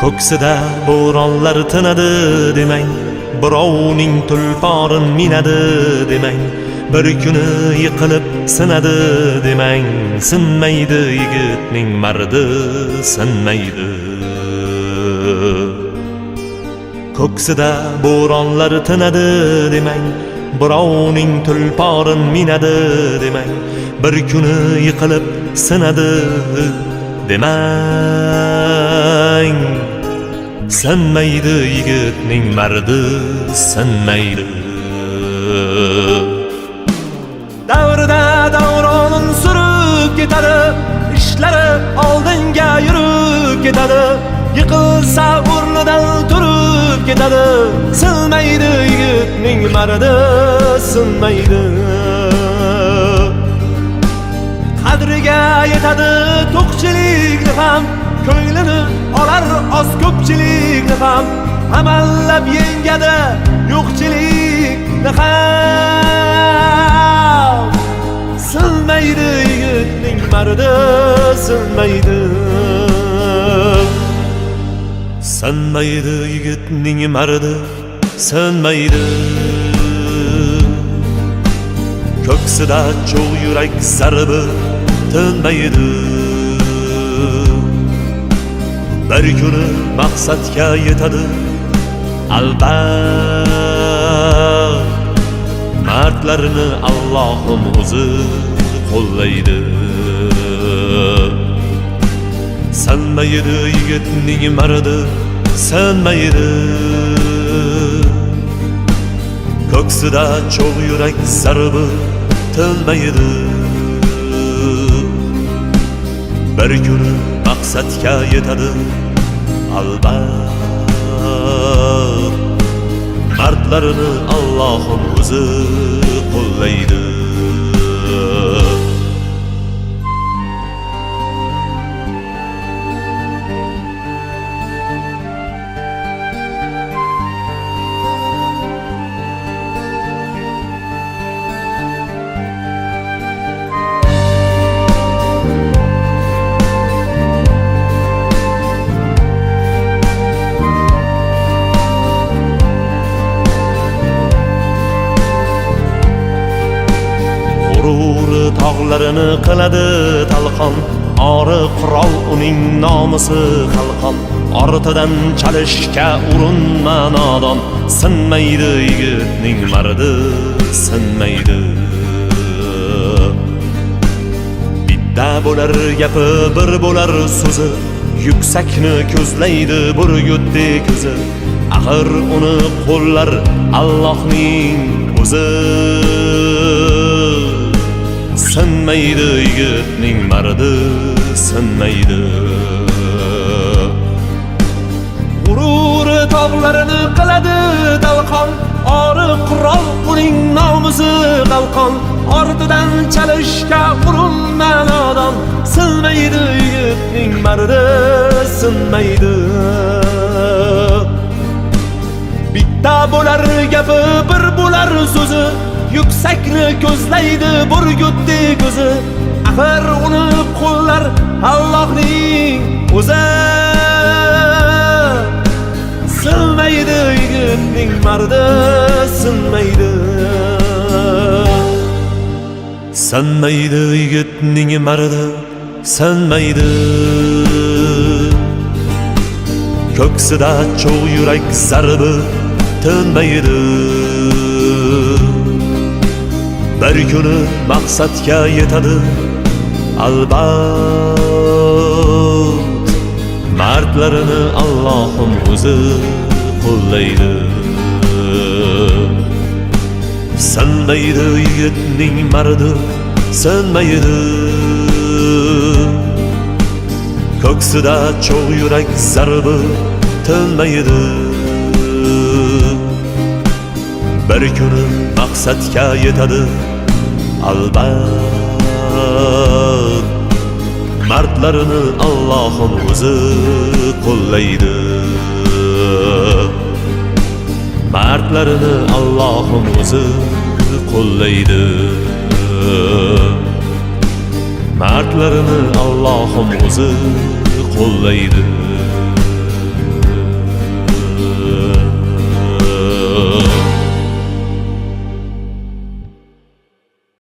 Ko'ksida bo'ronlar tinadi demang, birovning tulporin minadi demang, bir kuni yiqilib sinadi demang, sinmaydi yigitning mardi, sinmaydi. Ko'ksida bo'ronlar tinadi demang, birovning tulporin minadi demang, bir kuni yiqilib sinadi demang, sinmaydi yigitning mardi, sinmaydi. Davrida davronin surib ketadi, ishlari oldinga yurib ketadi, yiqilsa o'rnidan turib ketadi, sinmaydi yigitning mardi, sinmaydi. Qadriga yetadi to'qchilikni ham, ko'nglini olar oz ko'pchilikni ham, amallab yengadi yo'qchilikni ham, sinmaydi yigitning mardi, sinmaydi. Sinmaydi yigitning mardi, sinmaydi. Ko'ksida cho'g' yurak zarbi tinmaydi. Bir kuni maqsadga yetadi albat, mardlarni Allohim o'zi qo'llaydi. Sinmaydi yigitning mardi, sinmaydi. Ko'ksida cho'g' yurak zarbi tinmaydi. Bir kuni maqsadga yetadi albat, mardlarni Allohim o'zi qo'llaydi. G'ururi tog'larini qiladi talqon, ori qurol uning nomusi qalqon. Ortidan chalishga urinma nodon, sinmaydi yigitning mardi, sinmaydi. Bitta bo'lar gapi, bir bo'lar so'zi, yuksakni ko'zlaydi burgutdek ko'zi. Axir uni qo'llar Allohning o'zi. Sinmaydi yigitning mardi, sinmaydi. G'ururi tog'larini qiladi talqon, ori qurol uning nomusi qalqon. Ortidan chalishga urinma nodon, sinmaydi yigitning mardi, sinmaydi. Bitta bo'lar gapi, bir bo'lar so'zi, yuksakni ko'zlaydi burgutdek ko'zi. Axir uni qo'llar Allohning o'zi. Sinmaydi yigitning mardi, sinmaydi. Sinmaydi yigitning mardi, sinmaydi. Ko'ksida cho'g' yurak zarbi tinmaydi. Bir kuni maqsadga yetadi albat, mardlarini Allohim o'zi qo'llaydi. Sinmaydi yigitning mardi, sinmaydi. Ko'ksida cho'g' yurak zarbi tinmaydi. Bir kuni maqsadga yetadi albat, mardlarini Allohim o'zi qo'llaydi. Mardlarini Allohim o'zi qo'llaydi. Mardlarini Allohim o'zi qo'llaydi.